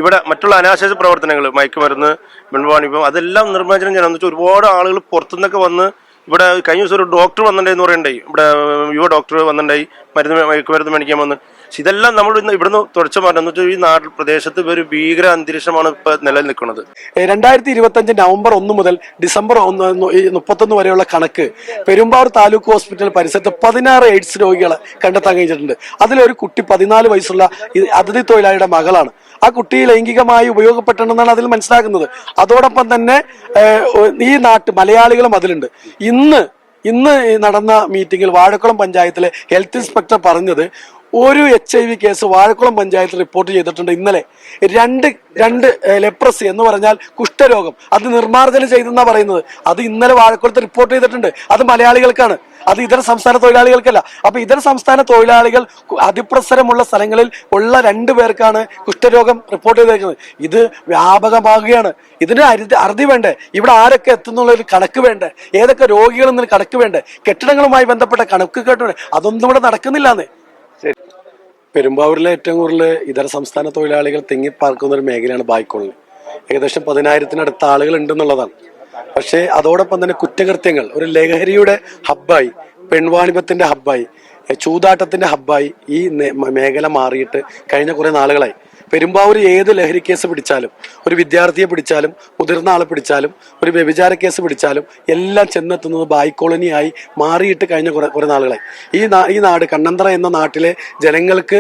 ഇവിടെ മറ്റുള്ള അനാശാസ്യ പ്രവർത്തനങ്ങൾ, മയക്കുമരുന്ന്, പെൺവാണിഭം, അതെല്ലാം നിർമ്മാർജ്ജനം ചെയ്യണം എന്ന് വെച്ചാൽ ഒരുപാട് ആളുകൾ പുറത്തുനിന്നൊക്കെ വന്ന് ഇവിടെ കഴിഞ്ഞ ദിവസം ഒരു ഡോക്ടർ വന്നിട്ടുണ്ടെന്ന് പറയണ്ടായി. ഇവിടെ യുവ ഡോക്ടർ വന്നിട്ടുണ്ടായി, മയക്കുമരുന്ന് മേടിക്കാൻ വന്ന്. ഇതെല്ലാം നമ്മൾ ഇവിടുന്ന് തുടച്ചു മാറ്റം വെച്ചാൽ ഈ നാട്ടിൽ പ്രദേശത്ത് ഒരു ഭീകര അന്തരീക്ഷമാണ് ഇപ്പൊ നിലനിൽക്കുന്നത്. 2025 നവംബർ 1 മുതൽ ഡിസംബർ 31 വരെയുള്ള കണക്ക് പെരുമ്പാവൂർ താലൂക്ക് ഹോസ്പിറ്റൽ പരിസരത്ത് 16 എയ്ഡ്സ് രോഗികളെ കണ്ടെത്താൻ കഴിഞ്ഞിട്ടുണ്ട്. അതിലൊരു കുട്ടി 14 വയസ്സുള്ള അതിഥി തൊഴിലാളിയുടെ മകളാണ്. ആ കുട്ടി ലൈംഗികമായി ഉപയോഗപ്പെട്ടിട്ടുണ്ടെന്നാണ് അതിൽ മനസ്സിലാക്കുന്നത്. അതോടൊപ്പം തന്നെ ഈ മലയാളികളും അതിലുണ്ട്. ഇന്ന് നടന്ന മീറ്റിംഗിൽ വാഴക്കുളം പഞ്ചായത്തിലെ ഹെൽത്ത് ഇൻസ്പെക്ടർ പറഞ്ഞത് ഒരു HIV കേസ് വാഴക്കുളം പഞ്ചായത്തിൽ റിപ്പോർട്ട് ചെയ്തിട്ടുണ്ട്. ഇന്നലെ രണ്ട് ലെപ്രസി എന്ന് പറഞ്ഞാൽ കുഷ്ഠരോഗം, അത് നിർമ്മാർജ്ജനം ചെയ്തെന്നാ പറയുന്നത്. അത് ഇന്നലെ വാഴക്കുളത്ത് റിപ്പോർട്ട് ചെയ്തിട്ടുണ്ട്. അത് മലയാളികൾക്കാണ്, അത് ഇതര സംസ്ഥാന തൊഴിലാളികൾക്കല്ല. അപ്പൊ ഇതര സംസ്ഥാന തൊഴിലാളികൾ അതിപ്രസരമുള്ള സ്ഥലങ്ങളിൽ ഉള്ള 2 പേർക്കാണ് കുഷ്ഠരോഗം റിപ്പോർട്ട് ചെയ്തേക്കുന്നത്. ഇത് വ്യാപകമാകുകയാണ്. ഇതിന് അറുതി വേണ്ടേ? ഇവിടെ ആരൊക്കെ എത്തുന്നുള്ള ഒരു കണക്ക് വേണ്ടേ? ഏതൊക്കെ രോഗികൾ എന്നൊരു കണക്ക് വേണ്ടേ? കെട്ടിടങ്ങളുമായി ബന്ധപ്പെട്ട കണക്ക് കേട്ടോ, അതൊന്നും ഇവിടെ നടക്കുന്നില്ലാന്നേ. പെരുമ്പാവൂരിലെ ഏറ്റവും കൂടുതൽ ഇതര സംസ്ഥാന തൊഴിലാളികൾ തിങ്ങിപ്പാർക്കുന്ന ഒരു മേഖലയാണ് ബായ്ക്കോളനി. ഏകദേശം 10,000-നടുത്ത ആളുകൾ ഉണ്ടെന്നുള്ളതാണ്. പക്ഷേ അതോടൊപ്പം തന്നെ കുറ്റകൃത്യങ്ങൾ ഒരു ലഹരിയുടെ ഹബ്ബായി, പെൺവാണിഭത്തിന്റെ ഹബ്ബായി, ചൂതാട്ടത്തിന്റെ ഹബ്ബായി ഈ മേഖല മാറിയിട്ട് കഴിഞ്ഞ കുറെ നാളുകളായി. പെരുമ്പാവൂർ ഏത് ലഹരി കേസ് പിടിച്ചാലും, ഒരു വിദ്യാർത്ഥിയെ പിടിച്ചാലും, മുതിർന്ന ആളെ പിടിച്ചാലും, ഒരു വ്യഭിചാര കേസ് പിടിച്ചാലും എല്ലാം ചെന്നെത്തുന്നത് ബായ്ക്കോളനിയായി മാറിയിട്ട് കഴിഞ്ഞ കുറെ നാളുകളായി. ഈ നാട്, കണ്ണന്തറ എന്ന നാട്ടിലെ ജനങ്ങൾക്ക്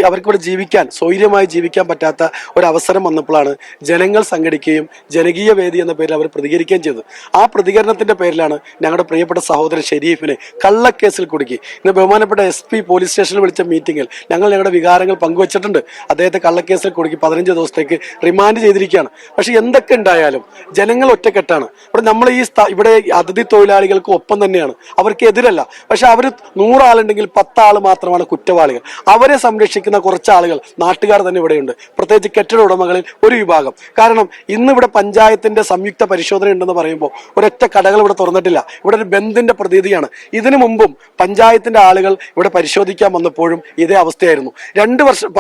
അവർക്ക് ഇവിടെ സ്വൈര്യമായി ജീവിക്കാൻ പറ്റാത്ത ഒരവസരം വന്നപ്പോഴാണ് ജനങ്ങൾ സംഘടിക്കുകയും ജനകീയ വേദി എന്ന പേരിൽ അവർ പ്രതികരിക്കുകയും ചെയ്തത്. ആ പ്രതികരണത്തിന്റെ പേരിലാണ് ഞങ്ങളുടെ പ്രിയപ്പെട്ട സഹോദരൻ ഷെരീഫിനെ കള്ളക്കേസിൽ കുടുക്കി. ഇന്ന് ബഹുമാനപ്പെട്ട SP പോലീസ് സ്റ്റേഷനിൽ വിളിച്ച മീറ്റിംഗിൽ ഞങ്ങളുടെ വികാരങ്ങൾ പങ്കുവച്ചിട്ടുണ്ട്. അദ്ദേഹത്തെ കള്ളക്കേസിൽ കുടുക്കി 15 ദിവസത്തേക്ക് റിമാൻഡ് ചെയ്തിരിക്കുകയാണ്. പക്ഷെ എന്തൊക്കെ ഉണ്ടായാലും ജനങ്ങൾ ഒറ്റക്കെട്ടാണ്. നമ്മൾ ഇവിടെ അതിഥി തൊഴിലാളികൾക്ക് ഒപ്പം തന്നെയാണ്, അവർക്ക് എതിരല്ല. പക്ഷെ അവർ 100 ആളുണ്ടെങ്കിൽ 10 ആൾ മാത്രമാണ് കുറ്റവാളികൾ. അവരെ സംരക്ഷിക്കുന്ന കുറച്ച് ആളുകൾ, നാട്ടുകാർ തന്നെ ഇവിടെയുണ്ട്. പ്രത്യേകിച്ച് കെട്ടിട ഉടമകളിൽ ഒരു വിഭാഗം. കാരണം ഇന്നിവിടെ പഞ്ചായത്തിന്റെ സംയുക്ത പരിശോധന ഉണ്ടെന്ന് പറയുമ്പോൾ ഒരൊറ്റ കടകൾ ഇവിടെ തുറന്നിട്ടില്ല. ഇവിടെ ഒരു ബന്ദിന്റെ പ്രതീതിയാണ്. ഇതിനു മുമ്പും പഞ്ചായത്തിന്റെ ആളുകൾ ഇവിടെ പരിശോധിക്കാൻ വന്നപ്പോഴും ഇതേ അവസ്ഥയായിരുന്നു.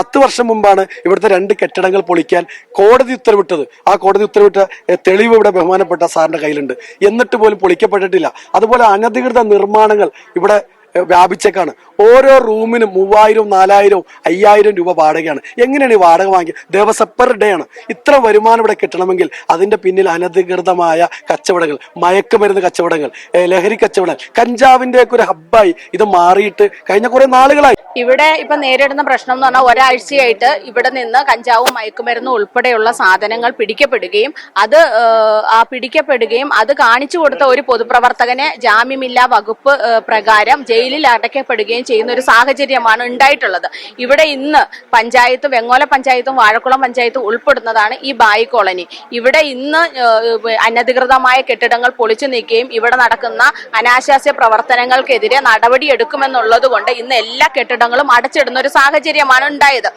10 വർഷം മുമ്പാണ് ഇവിടുത്തെ 2 കെട്ടിടങ്ങൾ പൊളിക്കാൻ കോടതി ഉത്തരവിട്ടത്. ആ കോടതി ഉത്തരവിട്ട തെളിവ് ഇവിടെ ബഹുമാനപ്പെട്ട സാറിന്റെ കയ്യിലുണ്ട്. എന്നിട്ട് പോലും പൊളിക്കപ്പെട്ടിട്ടില്ല. അതുപോലെ അനധികൃത നിർമ്മാണങ്ങൾ ഇവിടെ വ്യാപിച്ചേക്കാണ്. ഓരോ റൂമിനും 3000, 4000, 5000 രൂപ വാടകയാണ്. എങ്ങനെയാണ് ഈ വാടക വാങ്ങിയത്? ദിവസം പെർ ഡേ ആണ്. ഇത്ര വരുമാനം ഇവിടെ കിട്ടണമെങ്കിൽ അതിന്റെ പിന്നിൽ അനധികൃതമായ കച്ചവടങ്ങൾ, മയക്കുമരുന്ന് കച്ചവടങ്ങൾ, ലഹരി കച്ചവടങ്ങൾ, കഞ്ചാവിന്റെ ഒക്കെ ഒരു ഹബ്ബായി ഇത് മാറിയിട്ട് കഴിഞ്ഞ കുറെ നാളുകളായി. ഇവിടെ ഇപ്പൊ നേരിടുന്ന പ്രശ്നം എന്ന് പറഞ്ഞാൽ ഒരാഴ്ചയായിട്ട് ഇവിടെ നിന്ന് കഞ്ചാവും മയക്കുമരുന്നും ഉൾപ്പെടെയുള്ള സാധനങ്ങൾ പിടിക്കപ്പെടുകയും അത് കാണിച്ചു കൊടുത്ത ഒരു പൊതുപ്രവർത്തകനെ ജാമ്യമില്ലാ വകുപ്പ് പ്രകാരം ജയിലിൽ അടയ്ക്കപ്പെടുകയും ചെയ്യുന്ന ഒരു സാഹചര്യമാണ് ഉണ്ടായിട്ടുള്ളത്. ഇവിടെ ഇന്ന് പഞ്ചായത്തും, വെങ്ങോല പഞ്ചായത്തും വാഴക്കുളം പഞ്ചായത്തും ഉൾപ്പെടുന്നതാണ് ഈ ബായി കോളനി. ഇവിടെ ഇന്ന് അനധികൃതമായ കെട്ടിടങ്ങൾ പൊളിച്ചു നീക്കുകയും ഇവിടെ നടക്കുന്ന അനാശാസ്യ പ്രവർത്തനങ്ങൾക്കെതിരെ നടപടിയെടുക്കുമെന്നുള്ളത് കൊണ്ട് ഇന്ന് എല്ലാ കെട്ടിടങ്ങളും അടച്ചിടുന്ന ഒരു സാഹചര്യമാണ് ഉണ്ടായത്.